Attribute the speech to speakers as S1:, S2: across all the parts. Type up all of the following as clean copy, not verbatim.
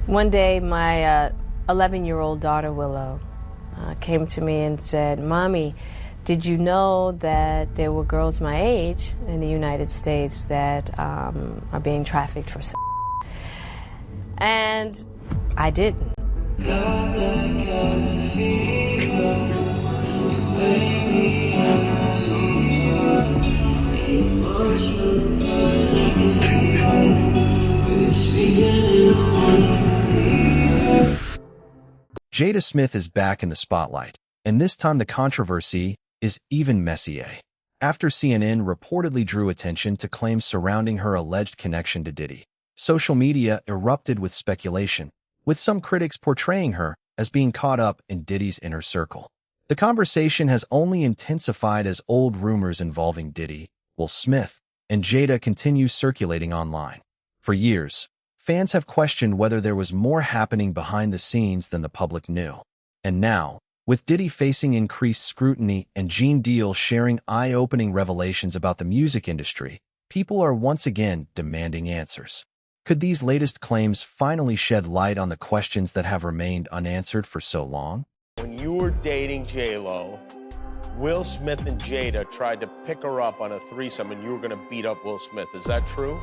S1: One day, my 11-year-old daughter, Willow, came to me and said, "Mommy, did you know that there were girls my age in the United States that are being trafficked for sex?" And I didn't.
S2: Jada Smith is back in the spotlight, and this time the controversy is even messier. After CNN reportedly drew attention to claims surrounding her alleged connection to Diddy, social media erupted with speculation, with some critics portraying her as being caught up in Diddy's inner circle. The conversation has only intensified as old rumors involving Diddy, Will Smith, and Jada continue circulating online. For years, fans have questioned whether there was more happening behind the scenes than the public knew. And now, with Diddy facing increased scrutiny and Gene Deal sharing eye-opening revelations about the music industry, people are once again demanding answers. Could these latest claims finally shed light on the questions that have remained unanswered for so long?
S3: When you were dating J-Lo, Will Smith and Jada tried to pick her up on a threesome and you were gonna beat up Will Smith. Is that true?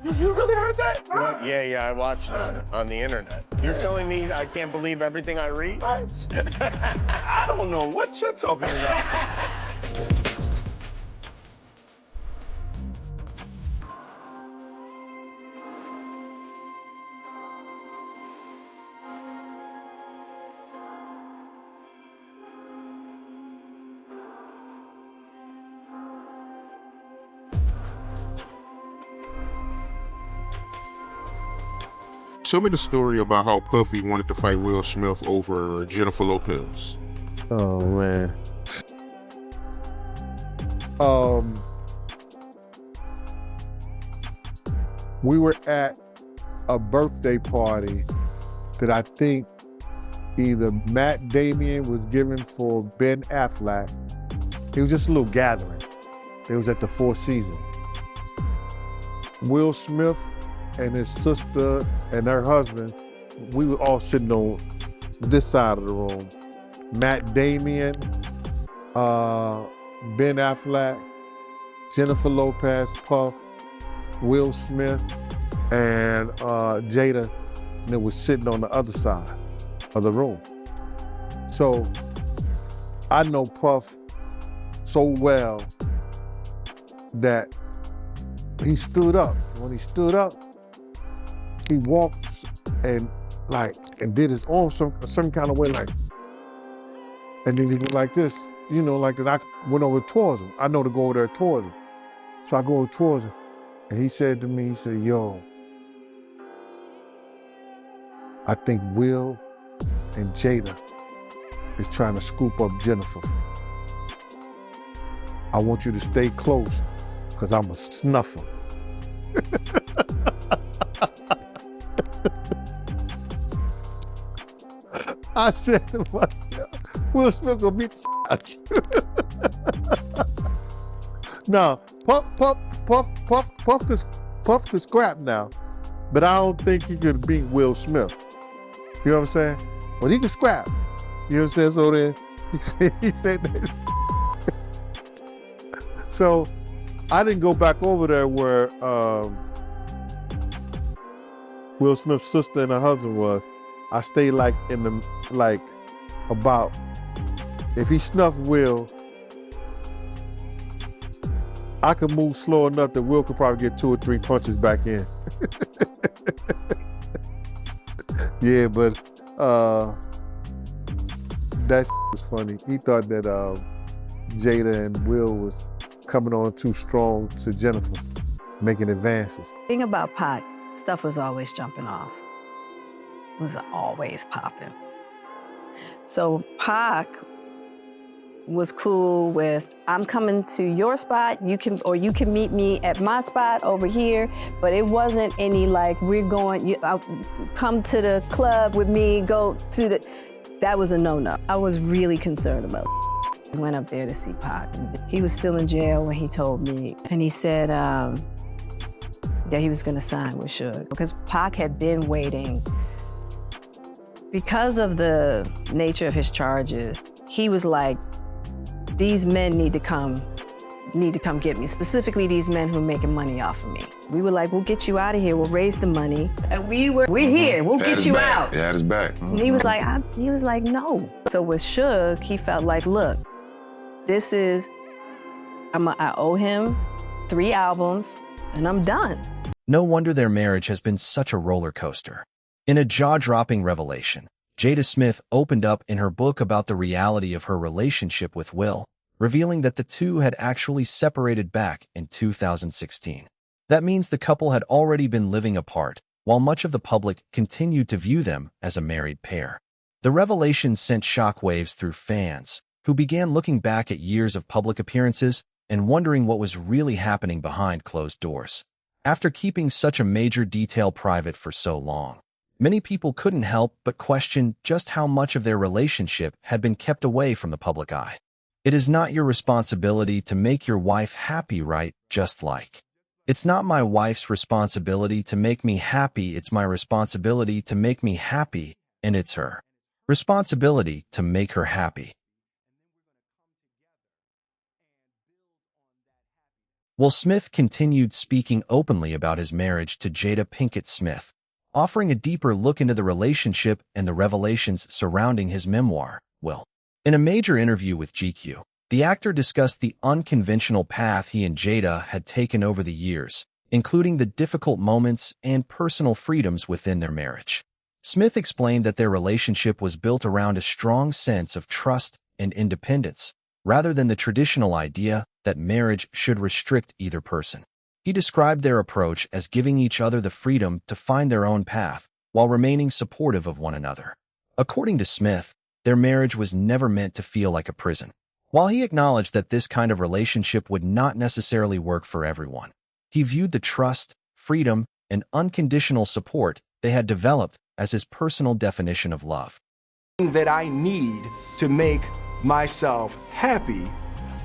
S4: You really heard that?
S3: Yeah, I watched it on the internet. You're telling me I can't believe everything I read?
S4: I don't know what you're talking about.
S5: Tell me the story about how Puffy wanted to fight Will Smith over Jennifer Lopez.
S6: Oh, man. We were at a birthday party that I think either Matt Damon was giving for Ben Affleck. It was just a little gathering. It was at the Four Seasons. Will Smith and his sister and her husband, we were all sitting on this side of the room. Matt Damon, Ben Affleck, Jennifer Lopez, Puff, Will Smith, and Jada, and it was sitting on the other side of the room. So I know Puff so well that he stood up. When he stood up, he walked and did his arm some kind of way, like, and then he went like this, you know, like that. I went over towards him. I know to go over there towards him. So I go over towards him, and he said to me, he said, "Yo, I think Will and Jada is trying to scoop up Jennifer. I want you to stay close, because I'm a snuffer." I said to myself, Will Smith gonna beat the out you. Now, Puff could scrap now, but I don't think he could beat Will Smith. You know what I'm saying? But he could scrap. You know what I'm saying? So then he said this. So I didn't go back over there where Will Smith's sister and her husband was. I stayed like in the, like about, if he snuffed Will, I could move slow enough that Will could probably get 2 or 3 punches back in. Yeah, but that was funny. He thought that Jada and Will was coming on too strong to Jennifer, making advances.
S7: The thing about Pac, stuff was always jumping off. It was always popping. So Pac was cool with, I'm coming to your spot, you can meet me at my spot over here, but it wasn't any like, we're going, come to the club with me, go to the, that was a no-no. I was really concerned about I went up there to see Pac. He was still in jail when he told me, and he said that he was going to sign with Suge because Pac had been waiting. Because of the nature of his charges, he was like, these men need to come get me, specifically these men who are making money off of me. We were like, we'll get you out of here, we'll raise the money, and we're here, we'll get you out.
S8: Yeah, his back.
S7: And he was like, no. So with Suge, he felt like, look, this is, I owe him 3 albums, and I'm done.
S2: No wonder their marriage has been such a roller coaster. In a jaw-dropping revelation, Jada Smith opened up in her book about the reality of her relationship with Will, revealing that the two had actually separated back in 2016. That means the couple had already been living apart, while much of the public continued to view them as a married pair. The revelation sent shockwaves through fans, who began looking back at years of public appearances and wondering what was really happening behind closed doors. After keeping such a major detail private for so long, many people couldn't help but question just how much of their relationship had been kept away from the public eye. It is not your responsibility to make your wife happy, right? Just like, it's not my wife's responsibility to make me happy, it's my responsibility to make me happy, and it's her responsibility to make her happy. Will Smith continued speaking openly about his marriage to Jada Pinkett Smith, offering a deeper look into the relationship and the revelations surrounding his memoir, Will. In a major interview with GQ, the actor discussed the unconventional path he and Jada had taken over the years, including the difficult moments and personal freedoms within their marriage. Smith explained that their relationship was built around a strong sense of trust and independence, rather than the traditional idea that marriage should restrict either person. He described their approach as giving each other the freedom to find their own path while remaining supportive of one another. According to Smith, their marriage was never meant to feel like a prison. While he acknowledged that this kind of relationship would not necessarily work for everyone, he viewed the trust, freedom, and unconditional support they had developed as his personal definition of love.
S9: That I need to make myself happy,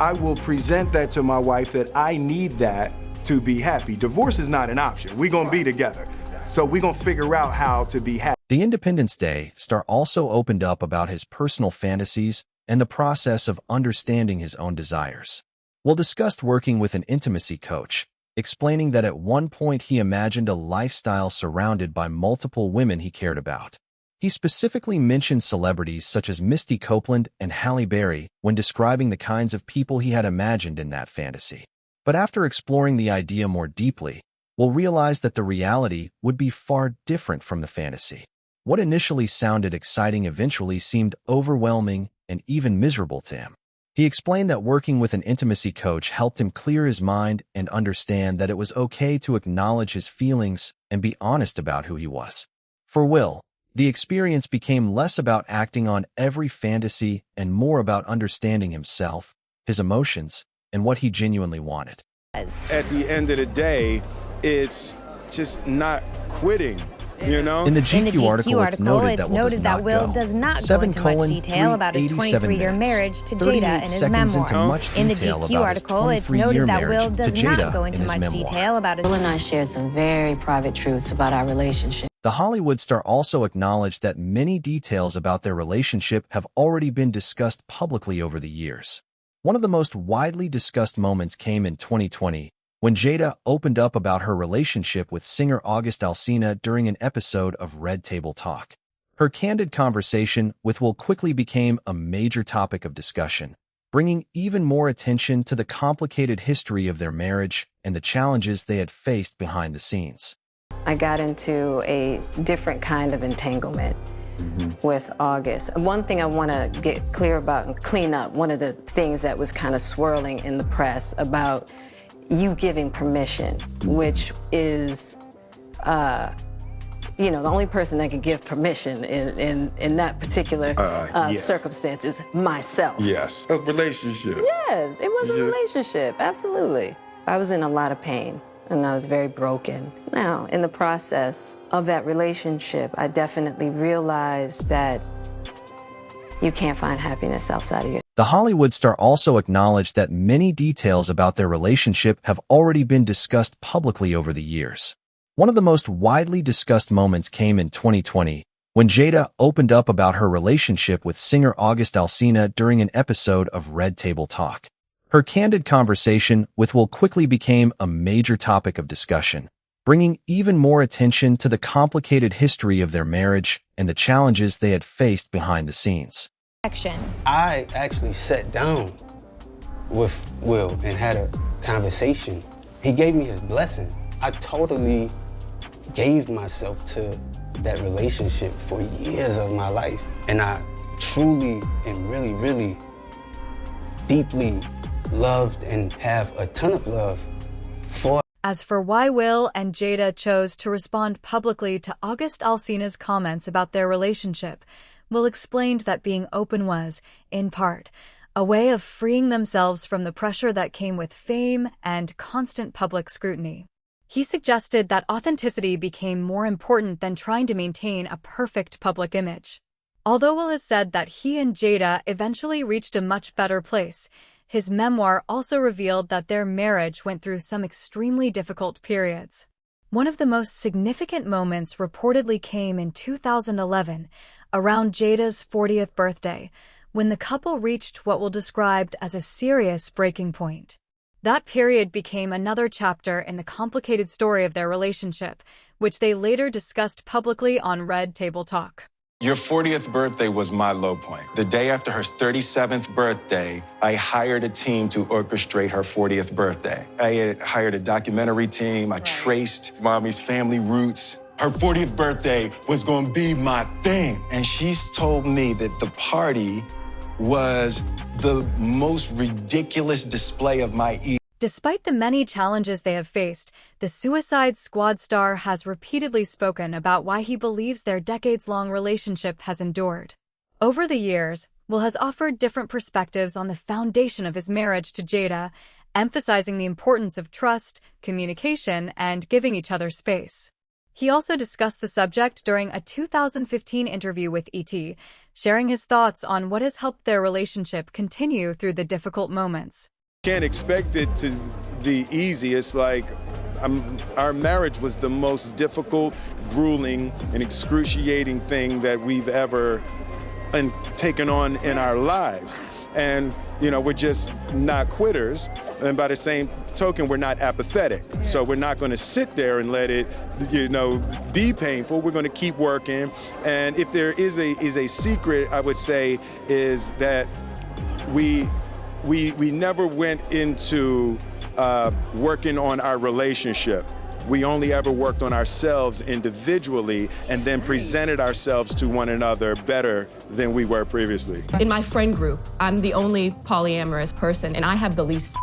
S9: I will present that to my wife that I need that to be happy. Divorce is not an option. We're going to be together. So we're going to figure out how to be happy.
S2: The Independence Day star also opened up about his personal fantasies and the process of understanding his own desires. Will discussed working with an intimacy coach, explaining that at one point he imagined a lifestyle surrounded by multiple women he cared about. He specifically mentioned celebrities such as Misty Copeland and Halle Berry when describing the kinds of people he had imagined in that fantasy. But after exploring the idea more deeply, Will realized that the reality would be far different from the fantasy. What initially sounded exciting eventually seemed overwhelming and even miserable to him. He explained that working with an intimacy coach helped him clear his mind and understand that it was okay to acknowledge his feelings and be honest about who he was. For Will, the experience became less about acting on every fantasy and more about understanding himself, his emotions, and what he genuinely wanted.
S10: At the end of the day, it's just not quitting, you know?
S2: In the GQ article, it's noted that Will does not go into much detail about his 23-year marriage to Jada in his memoir. In the GQ article, it's noted that Will does not go into much detail about his...
S1: Will and I shared some very private truths about our relationship.
S2: The Hollywood star also acknowledged that many details about their relationship have already been discussed publicly over the years. One of the most widely discussed moments came in 2020, when Jada opened up about her relationship with singer August Alsina during an episode of Red Table Talk. Her candid conversation with Will quickly became a major topic of discussion, bringing even more attention to the complicated history of their marriage and the challenges they had faced behind the scenes.
S1: I got into a different kind of entanglement with August. One thing I want to get clear about and clean up, one of the things that was kind of swirling in the press about you giving permission, which is, the only person that can give permission in that particular circumstance is myself.
S10: Yes. A relationship.
S1: Yes, it was a relationship, absolutely. I was in a lot of pain and I was very broken. Now, in the process of that relationship, I definitely realized that you can't find happiness outside of yourself.
S2: The Hollywood star also acknowledged that many details about their relationship have already been discussed publicly over the years. One of the most widely discussed moments came in 2020, when Jada opened up about her relationship with singer August Alsina during an episode of Red Table Talk. Her candid conversation with Will quickly became a major topic of discussion, bringing even more attention to the complicated history of their marriage and the challenges they had faced behind the scenes.
S8: I actually sat down with Will and had a conversation. He gave me his blessing. I totally gave myself to that relationship for years of my life. And I truly and really, really deeply loved and have a ton of love for.
S11: As for why Will and Jada chose to respond publicly to August Alsina's comments about their relationship, Will explained that being open was, in part, a way of freeing themselves from the pressure that came with fame and constant public scrutiny. He suggested that authenticity became more important than trying to maintain a perfect public image. Although Will has said that he and Jada eventually reached a much better place, his memoir also revealed that their marriage went through some extremely difficult periods. One of the most significant moments reportedly came in 2011, around Jada's 40th birthday, when the couple reached what will described as a serious breaking point. That period became another chapter in the complicated story of their relationship, which they later discussed publicly on Red Table Talk.
S12: Your 40th birthday was my low point. The day after her 37th birthday, I hired a team to orchestrate her 40th birthday. I had hired a documentary team. I traced Mommy's family roots. Her 40th birthday was going to be my thing. And she's told me that the party was the most ridiculous display of my ego.
S11: Despite the many challenges they have faced, the Suicide Squad star has repeatedly spoken about why he believes their decades-long relationship has endured. Over the years, Will has offered different perspectives on the foundation of his marriage to Jada, emphasizing the importance of trust, communication, and giving each other space. He also discussed the subject during a 2015 interview with ET, sharing his thoughts on what has helped their relationship continue through the difficult moments.
S10: Can't expect it to be easy. It's like our marriage was the most difficult, grueling, and excruciating thing that we've ever taken on in our lives. And, you know, we're just not quitters. And by the same token, we're not apathetic. So we're not going to sit there and let it, you know, be painful. We're going to keep working. And if there is a secret, I would say, is that we never went into working on our relationship. We only ever worked on ourselves individually and then presented ourselves to one another better than we were previously.
S13: In my friend group, I'm the only polyamorous person, and I have the least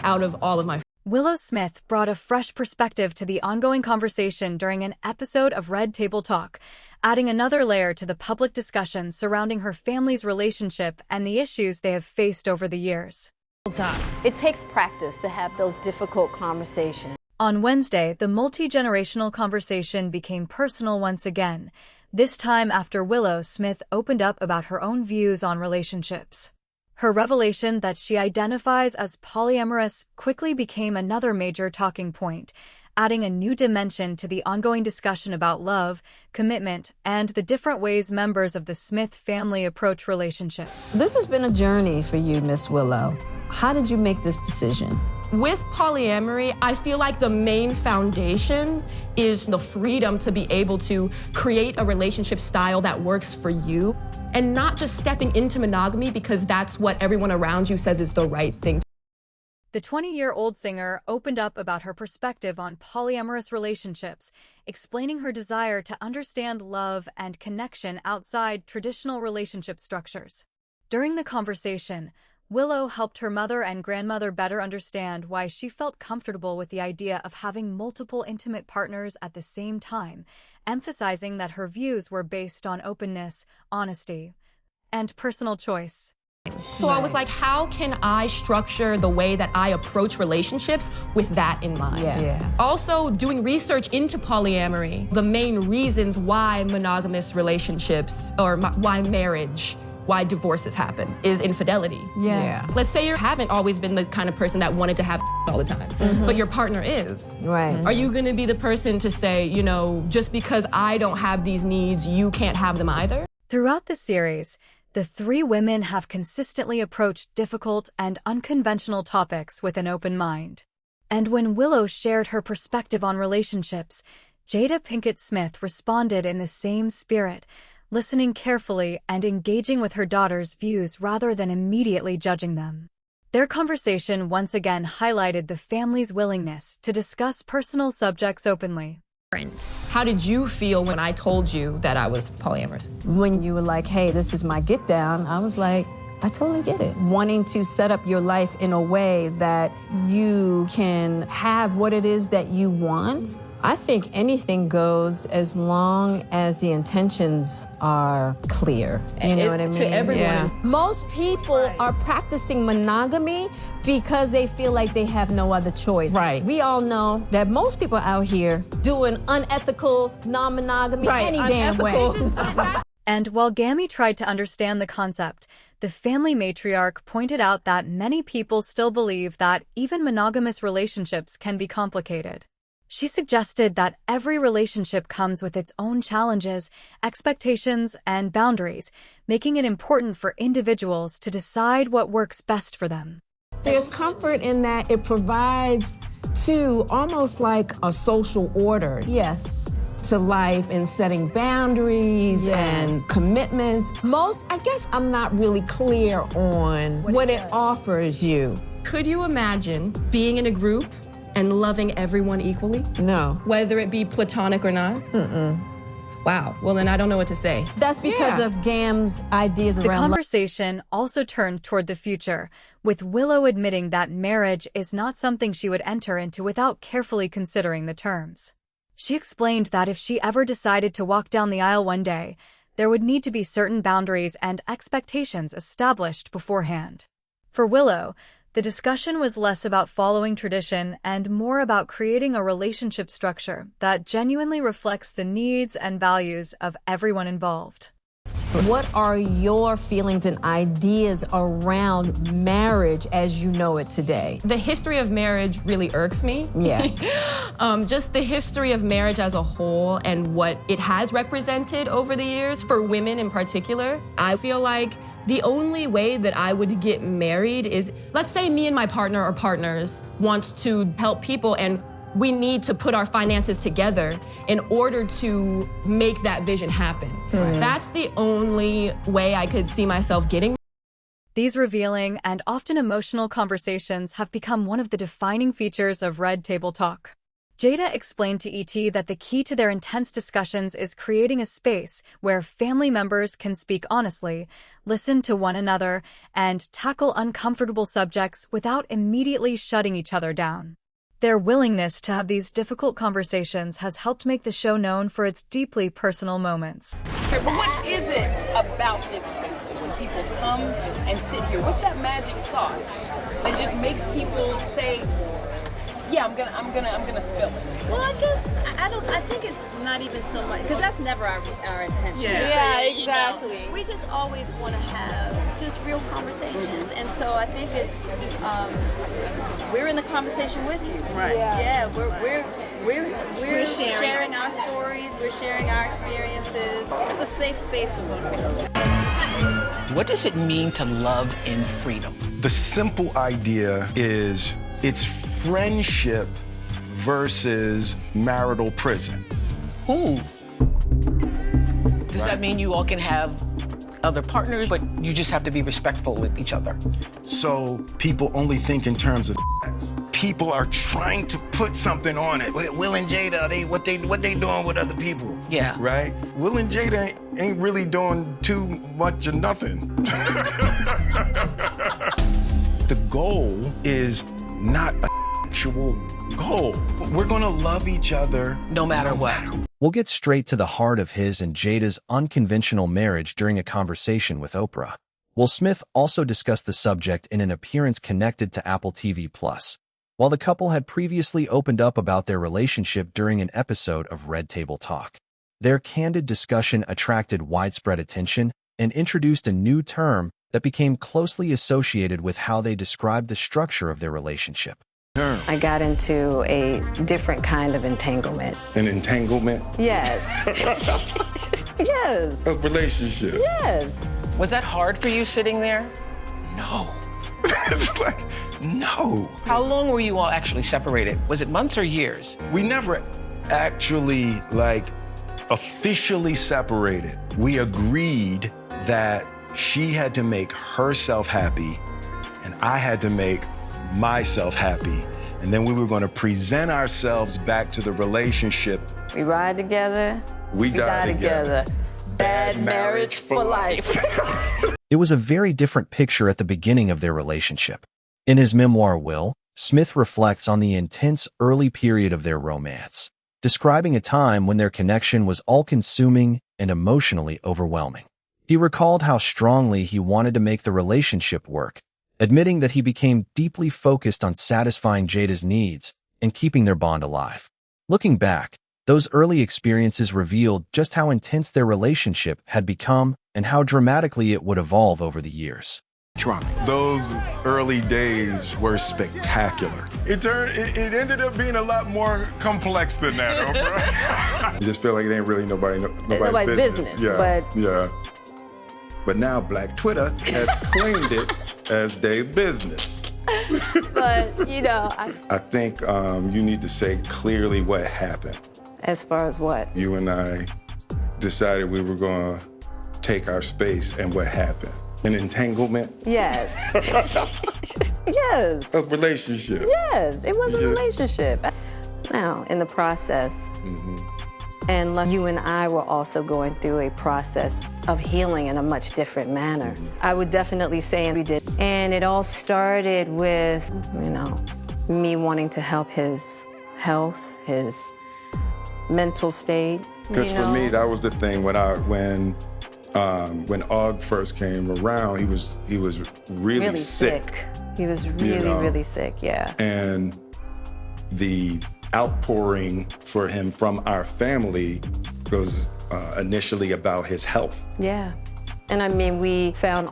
S13: out of all of my friends.
S11: Willow Smith brought a fresh perspective to the ongoing conversation during an episode of Red Table Talk, adding another layer to the public discussion surrounding her family's relationship and the issues they have faced over the years.
S7: It takes practice to have those difficult conversations.
S11: On Wednesday, the multi-generational conversation became personal once again, this time after Willow Smith opened up about her own views on relationships. Her revelation that she identifies as polyamorous quickly became another major talking point, adding a new dimension to the ongoing discussion about love, commitment, and the different ways members of the Smith family approach relationships.
S7: This has been a journey for you, Miss Willow. How did you make this decision?
S13: With polyamory, I feel like the main foundation is the freedom to be able to create a relationship style that works for you, and not just stepping into monogamy because that's what everyone around you says is the right thing.
S11: The 20-year-old singer opened up about her perspective on polyamorous relationships, explaining her desire to understand love and connection outside traditional relationship structures. During the conversation, Willow helped her mother and grandmother better understand why she felt comfortable with the idea of having multiple intimate partners at the same time, emphasizing that her views were based on openness, honesty, and personal choice.
S13: So I was like, how can I structure the way that I approach relationships with that in mind?
S7: Yeah.
S13: Also, doing research into polyamory, the main reasons why monogamous relationships or why marriage why divorces happen is infidelity.
S7: Yeah.
S13: Let's say you haven't always been the kind of person that wanted to have all the time, but your partner is.
S1: Right.
S13: Are you gonna be the person to say, you know, just because I don't have these needs, you can't have them either?
S11: Throughout the series, the three women have consistently approached difficult and unconventional topics with an open mind. And when Willow shared her perspective on relationships, Jada Pinkett Smith responded in the same spirit, listening carefully and engaging with her daughter's views rather than immediately judging them. Their conversation once again highlighted the family's willingness to discuss personal subjects openly.
S13: How did you feel when I told you that I was polyamorous?
S14: When you were like, hey, this is my get down, I was like, I totally get it. Wanting to set up your life in a way that you can have what it is that you want. I think anything goes as long as the intentions are clear. You know what I mean?
S13: To everyone. Yeah.
S14: Most people are practicing monogamy because they feel like they have no other choice.
S13: Right.
S14: We all know that most people out here doing unethical non-monogamy any damn way.
S11: And while Gammy tried to understand the concept, the family matriarch pointed out that many people still believe that even monogamous relationships can be complicated. She suggested that every relationship comes with its own challenges, expectations, and boundaries, making it important for individuals to decide what works best for them.
S14: There's comfort in that it provides almost like a social order. Yes. To life and setting boundaries and commitments. I guess I'm not really clear on what it offers you.
S13: Could you imagine being in a group and loving everyone equally?
S14: No.
S13: Whether it be platonic or not? Wow, well then I don't know what to say.
S14: That's because of Gam's ideas
S11: The
S14: around
S11: conversation also turned toward the future, with Willow admitting that marriage is not something she would enter into without carefully considering the terms. She explained that if she ever decided to walk down the aisle one day, there would need to be certain boundaries and expectations established beforehand. For Willow, the discussion was less about following tradition and more about creating a relationship structure that genuinely reflects the needs and values of everyone involved.
S14: What are your feelings and ideas around marriage as you know it today?
S13: The history of marriage really irks me.
S14: Yeah.
S13: Just the history of marriage as a whole and what it has represented over the years, for women in particular. I feel like the only way that I would get married is, let's say me and my partner or partners wants to help people and we need to put our finances together in order to make that vision happen. That's the only way I could see myself getting.
S11: These revealing and often emotional conversations have become one of the defining features of Red Table Talk. Jada explained to ET that the key to their intense discussions is creating a space where family members can speak honestly, listen to one another, and tackle uncomfortable subjects without immediately shutting each other down. Their willingness to have these difficult conversations has helped make the show known for its deeply personal moments.
S15: But what is it about this table when people come and sit here? What's that magic sauce that just makes people say, yeah, I'm gonna spill it?
S16: Well, I guess I think it's not even so much, because that's never our intention.
S15: Yeah,
S16: exactly. We just always want to have just real conversations, and so I think it's we're in the conversation with you.
S15: Right.
S16: Yeah, we're sharing our stories. We're sharing our experiences. It's a safe space for both of us.
S17: What does it mean to love in freedom?
S12: The simple idea is it's friendship versus marital prison.
S17: Ooh. Does that mean you all can have other partners, but you just have to be respectful with each other?
S12: So people only think in terms of sex. People are trying to put something on it. Will and Jada, what they doing with other people?
S17: Yeah.
S12: Right? Will and Jada ain't really doing too much of nothing. The goal is not an actual goal. We're gonna love each other
S17: no matter what.
S2: We'll get straight to the heart of his and Jada's unconventional marriage during a conversation with Oprah. Will Smith also discussed the subject in an appearance connected to Apple TV+. While the couple had previously opened up about their relationship during an episode of Red Table Talk. Their candid discussion attracted widespread attention, and introduced a new term that became closely associated with how they described the structure of their relationship.
S7: I got into a different kind of entanglement.
S12: An entanglement?
S7: Yes. Yes.
S12: A relationship?
S7: Yes.
S17: Was that hard for you sitting there?
S12: No. It's like, no.
S17: How long were you all actually separated? Was it months or years?
S12: We never actually, officially separated. We agreed that she had to make herself happy and I had to make myself happy. And then we were going to present ourselves back to the relationship.
S7: We ride together.
S12: We die together.
S7: Bad marriage for life.
S2: It was a very different picture at the beginning of their relationship. In his memoir, Will, Smith reflects on the intense early period of their romance, describing a time when their connection was all-consuming and emotionally overwhelming. He recalled how strongly he wanted to make the relationship work, admitting that he became deeply focused on satisfying Jada's needs and keeping their bond alive. Looking back, those early experiences revealed just how intense their relationship had become and how dramatically it would evolve over the years.
S12: Those early days were spectacular.
S10: It ended up being a lot more complex than that, bro.
S12: I just feel like it ain't really nobody's
S7: business.
S12: Yeah. But now Black Twitter has claimed it as their business.
S7: But,
S12: I think you need to say clearly what happened.
S7: As far as what?
S12: You and I decided we were going to take our space, and what happened? An entanglement?
S7: Yes. Yes.
S12: A relationship?
S7: Yes, it was a relationship. Now, in the process, and you and I were also going through a process of healing in a much different manner. I would definitely say we did. And it all started with, me wanting to help his health, his mental state.
S12: Because for me, that was the thing when Og first came around, he was really sick.
S7: He was really sick, yeah.
S12: And the outpouring for him from our family was initially about his health.
S7: Yeah. And we found,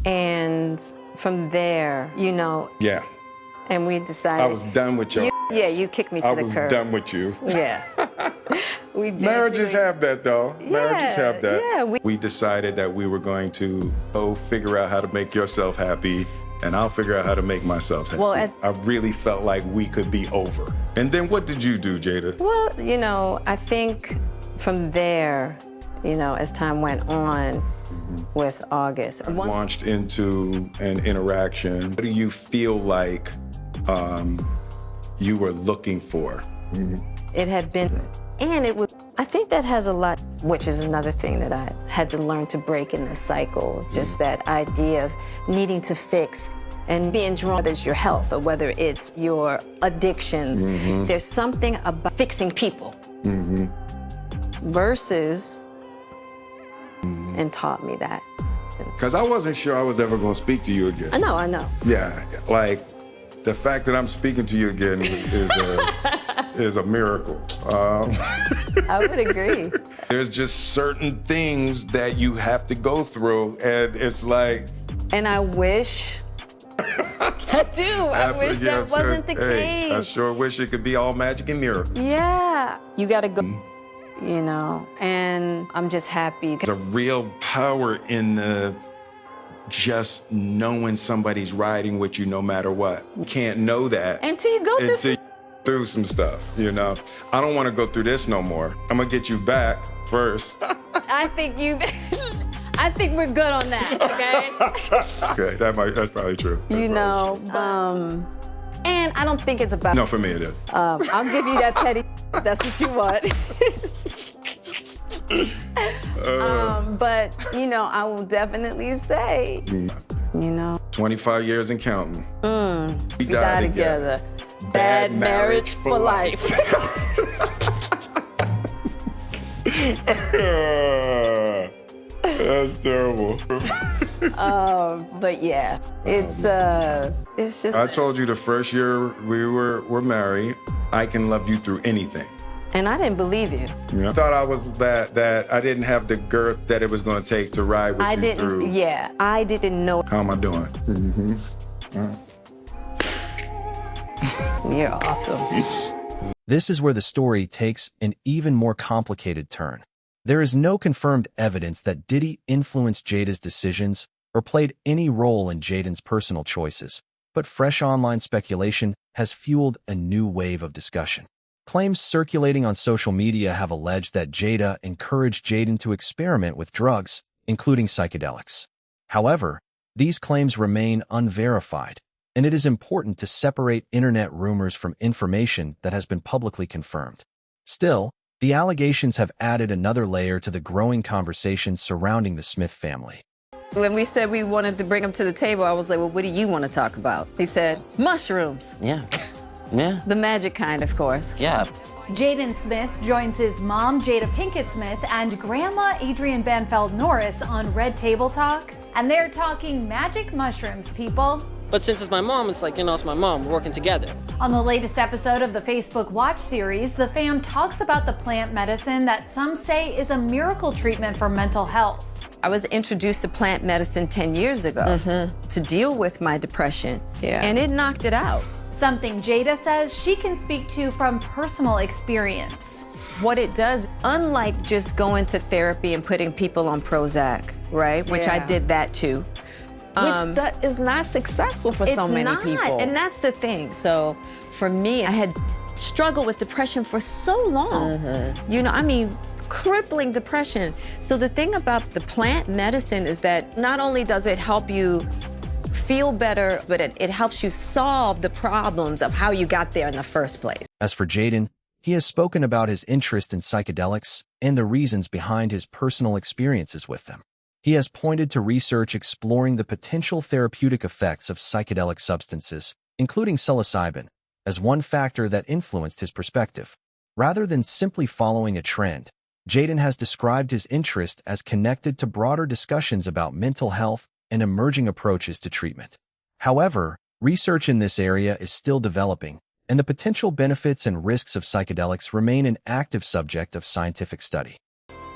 S7: and from there,
S12: Yeah.
S7: and we decided.
S12: I was done with you.
S7: You kicked me to the curb.
S12: I was done with you.
S7: Yeah.
S12: Marriages have that, though. Marriages have that.
S7: Yeah,
S12: we decided that we were going to figure out how to make yourself happy, and I'll figure out how to make myself happy.
S7: Well,
S12: I really felt like we could be over. And then what did you do, Jada?
S7: Well, I think from there, as time went on with August.
S12: I launched into an interaction. What do you feel like you were looking for?
S7: It had been, and it was, I think that has a lot, which is another thing that I had to learn to break in this cycle, just that idea of needing to fix and being drawn, whether it's your health or whether it's your addictions. There's something about fixing people versus, and taught me that.
S12: Because I wasn't sure I was ever going to speak to you again.
S7: I know.
S12: Yeah, the fact that I'm speaking to you again is a miracle.
S7: I would agree.
S12: There's just certain things that you have to go through, and it's like...
S7: And I wish... I do. I wish that wasn't the case.
S12: I sure wish it could be all magic and miracles.
S7: Yeah. You got to go, and I'm just happy.
S12: There's a real power in just knowing somebody's riding with you no matter what. You can't know that
S7: until you go
S12: through some stuff, I don't want to go through this no more. I'm going to get you back first.
S7: I think we're good on that, okay?
S12: Okay, that's probably true.
S7: And I don't think it's about...
S12: No, for me it is.
S7: I'll give you that petty if that's what you want. But, I will definitely say,
S12: 25 years and counting.
S7: We die together. Bad marriage for life.
S12: That's terrible.
S7: But yeah, it's just...
S12: I told you the first year we were married, I can love you through anything.
S7: And I didn't believe you.
S10: I thought I was that I didn't have the girth that it was going to take to ride with you through.
S7: Yeah, I didn't know.
S10: How am I doing?
S7: You're awesome.
S2: This is where the story takes an even more complicated turn. There is no confirmed evidence that Diddy influenced Jada's decisions or played any role in Jaden's personal choices, but fresh online speculation has fueled a new wave of discussion. Claims circulating on social media have alleged that Jada encouraged Jaden to experiment with drugs, including psychedelics. However, these claims remain unverified, and it is important to separate internet rumors from information that has been publicly confirmed. Still, the allegations have added another layer to the growing conversation surrounding the Smith family.
S7: When we said we wanted to bring him to the table, I was like, well, what do you want to talk about? He said, mushrooms.
S18: Yeah. Yeah.
S7: The magic kind, of course.
S18: Yeah.
S19: Jaden Smith joins his mom, Jada Pinkett Smith, and grandma, Adrienne Banfeld Norris, on Red Table Talk. And they're talking magic mushrooms, people.
S20: But since it's my mom, it's like, it's my mom. We're working together.
S19: On the latest episode of the Facebook Watch series, the fam talks about the plant medicine that some say is a miracle treatment for mental health.
S7: I was introduced to plant medicine 10 years ago to deal with my depression, and it knocked it out.
S19: Something Jada says she can speak to from personal experience.
S7: What it does, unlike just going to therapy and putting people on Prozac, right? Which I did that too. Which that is not successful for so many people. And that's the thing. So for me, I had struggled with depression for so long. Crippling depression. So the thing about the plant medicine is that not only does it help you feel better, but it helps you solve the problems of how you got there in the first place.
S2: As for Jaden, he has spoken about his interest in psychedelics and the reasons behind his personal experiences with them. He has pointed to research exploring the potential therapeutic effects of psychedelic substances, including psilocybin, as one factor that influenced his perspective. Rather than simply following a trend, Jaden has described his interest as connected to broader discussions about mental health and emerging approaches to treatment. However, research in this area is still developing, and the potential benefits and risks of psychedelics remain an active subject of scientific study.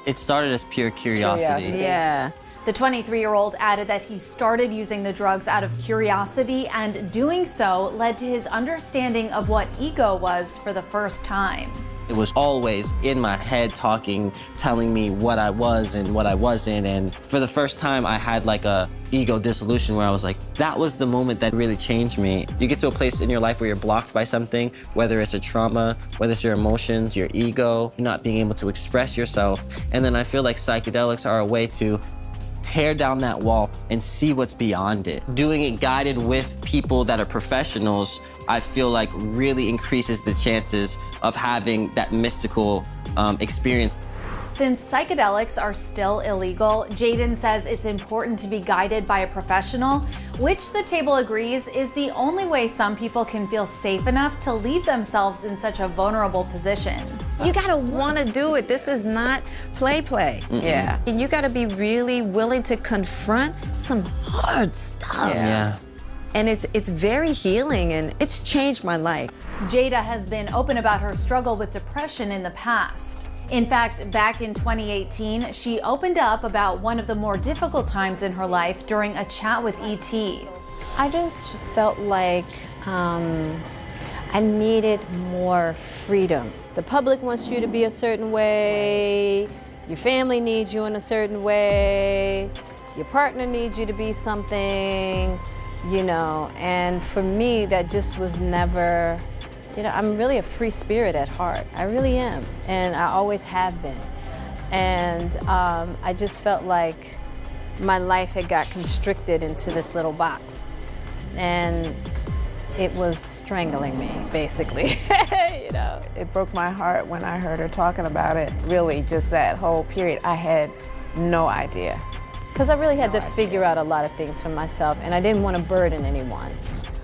S18: It started as pure curiosity.
S19: Yeah. The 23-year-old added that he started using the drugs out of curiosity, and doing so led to his understanding of what ego was for the first time.
S18: It was always in my head talking, telling me what I was and what I wasn't. And for the first time, I had like a ego dissolution where I was like, that was the moment that really changed me. You get to a place in your life where you're blocked by something, whether it's a trauma, whether it's your emotions, your ego, not being able to express yourself. And then I feel like psychedelics are a way to tear down that wall and see what's beyond it. Doing it guided with people that are professionals, I feel like really increases the chances of having that mystical experience.
S19: Since psychedelics are still illegal, Jaden says it's important to be guided by a professional, which the table agrees is the only way some people can feel safe enough to leave themselves in such a vulnerable position.
S7: You gotta wanna do it. This is not play. Yeah. And you gotta be really willing to confront some hard stuff.
S18: Yeah.
S7: And it's very healing, and it's changed my life.
S19: Jada has been open about her struggle with depression in the past. In fact, back in 2018, she opened up about one of the more difficult times in her life during a chat with E.T.
S1: I just felt like I needed more freedom. The public wants you to be a certain way, your family needs you in a certain way, your partner needs you to be something, and for me, that just was never, I'm really a free spirit at heart. I really am, and I always have been. And I just felt like my life had got constricted into this little box. And it was strangling me, basically.
S21: It broke my heart when I heard her talking about it. Really, just that whole period, I had no idea.
S1: Because I really had to figure out a lot of things for myself, and I didn't want to burden anyone.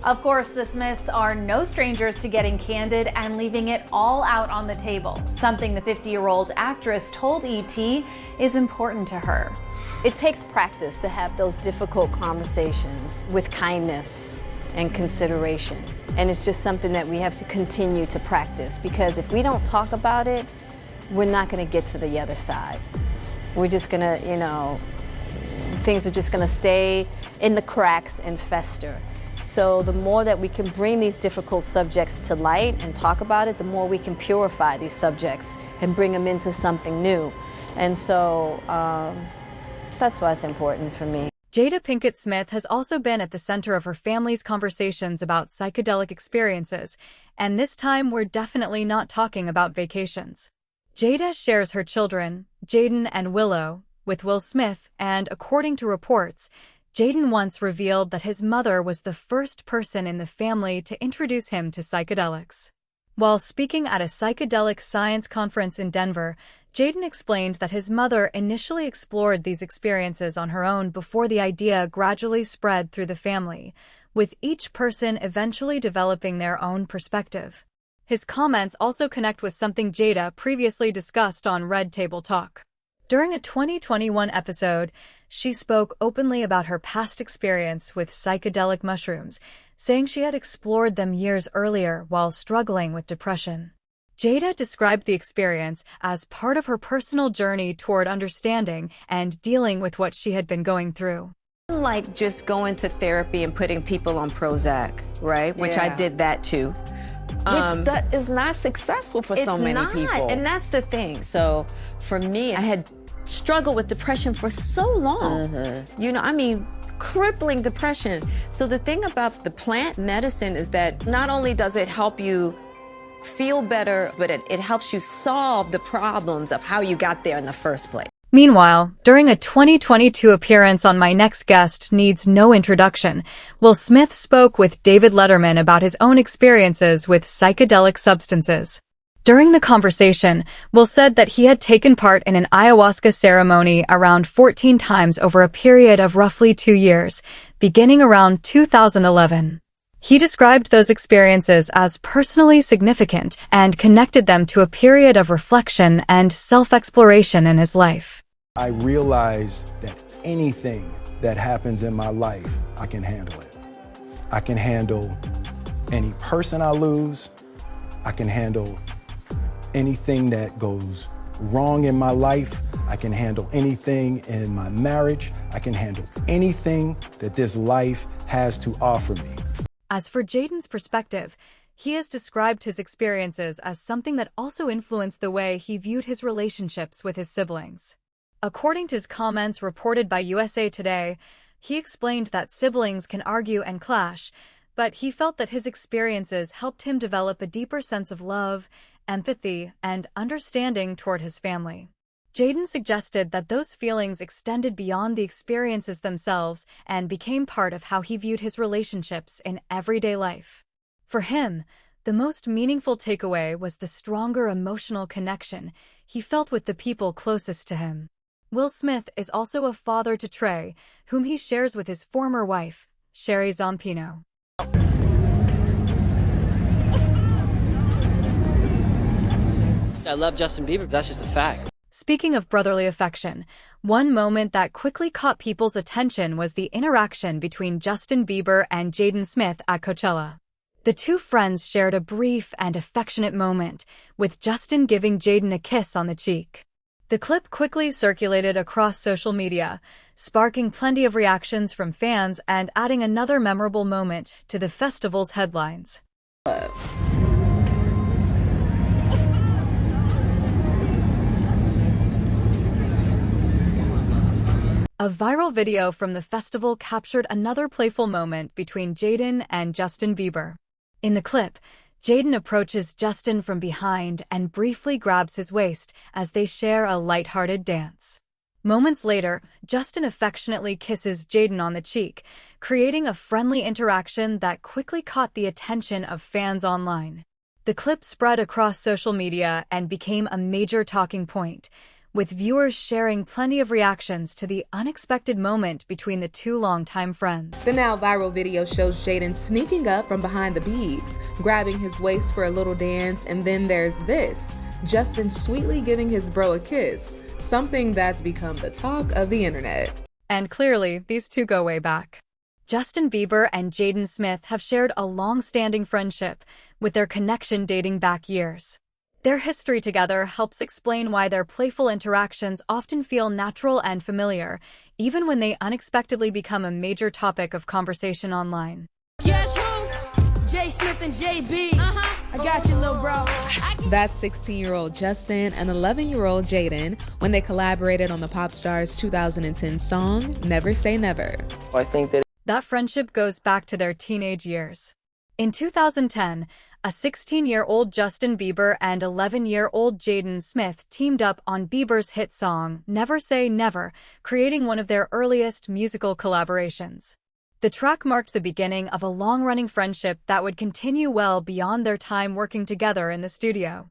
S19: Of course, the Smiths are no strangers to getting candid and leaving it all out on the table, something the 50-year-old actress told E.T. is important to her.
S1: It takes practice to have those difficult conversations with kindness and consideration. And it's just something that we have to continue to practice, because if we don't talk about it, we're not going to get to the other side. We're just going to, you know, things are just going to stay in the cracks and fester. So the more that we can bring these difficult subjects to light and talk about it, the more we can purify these subjects and bring them into something new. And so that's why it's important for me.
S11: Jada Pinkett Smith has also been at the center of her family's conversations about psychedelic experiences, and this time we're definitely not talking about vacations. Jada shares her children, Jaden and Willow, with Will Smith, and according to reports, Jaden once revealed that his mother was the first person in the family to introduce him to psychedelics. While speaking at a psychedelic science conference in Denver, Jaden explained that his mother initially explored these experiences on her own before the idea gradually spread through the family, with each person eventually developing their own perspective. His comments also connect with something Jada previously discussed on Red Table Talk. During a 2021 episode, she spoke openly about her past experience with psychedelic mushrooms, saying she had explored them years earlier while struggling with depression. Jada described the experience as part of her personal journey toward understanding and dealing with what she had been going through.
S14: Like just going to therapy and putting people on Prozac, right? Which I did that too. Which that is not successful for so many people. And that's the thing. So for me, I had struggled with depression for so long. You know, I mean, crippling depression. So the thing about the plant medicine is that not only does it help you feel better, but it helps you solve the problems of how you got there in the first place.
S11: Meanwhile, during a 2022 appearance on My Next Guest Needs No Introduction, Will Smith spoke with David Letterman about his own experiences with psychedelic substances. During the conversation, Will said that he had taken part in an ayahuasca ceremony around 14 times over a period of roughly 2 years, beginning around 2011. He described those experiences as personally significant and connected them to a period of reflection and self-exploration in his life.
S9: I realized that anything that happens in my life, I can handle it. I can handle any person I lose. I can handle anything that goes wrong in my life. I can handle anything in my marriage. I can handle anything that this life has to offer me.
S11: As for Jaden's perspective, he has described his experiences as something that also influenced the way he viewed his relationships with his siblings. According to his comments reported by USA Today, he explained that siblings can argue and clash, but he felt that his experiences helped him develop a deeper sense of love, empathy, and understanding toward his family. Jaden suggested that those feelings extended beyond the experiences themselves and became part of how he viewed his relationships in everyday life. For him, the most meaningful takeaway was the stronger emotional connection he felt with the people closest to him. Will Smith is also a father to Trey, whom he shares with his former wife, Sherry Zampino.
S20: I love Justin Bieber, that's just a fact.
S11: Speaking of brotherly affection, one moment that quickly caught people's attention was the interaction between Justin Bieber and Jada Smith at Coachella. The two friends shared a brief and affectionate moment, with Justin giving Jada a kiss on the cheek. The clip quickly circulated across social media, sparking plenty of reactions from fans and adding another memorable moment to the festival's headlines. A viral video from the festival captured another playful moment between Jaden and Justin Bieber. In the clip, Jaden approaches Justin from behind and briefly grabs his waist as they share a lighthearted dance. Moments later, Justin affectionately kisses Jaden on the cheek, creating a friendly interaction that quickly caught the attention of fans online. The clip spread across social media and became a major talking point, with viewers sharing plenty of reactions to the unexpected moment between the two longtime friends.
S3: The now viral video shows Jaden sneaking up from behind the Biebs, grabbing his waist for a little dance, and then there's this, Justin sweetly giving his bro a kiss, something that's become the talk of the internet.
S11: And clearly, these two go way back. Justin Bieber and Jada Smith have shared a long-standing friendship, with their connection dating back years. Their history together helps explain why their playful interactions often feel natural and familiar, even when they unexpectedly become a major topic of conversation online.
S4: Guess who? J. Smith and JB. I got you, little bro.
S3: That's 16-year-old Justin and 11-year-old Jaden when they collaborated on the pop star's 2010 song, Never Say Never.
S20: I think
S11: that friendship goes back to their teenage years. In 2010, a 16-year-old Justin Bieber and 11-year-old Jada Smith teamed up on Bieber's hit song, Never Say Never, creating one of their earliest musical collaborations. The track marked the beginning of a long-running friendship that would continue well beyond their time working together in the studio.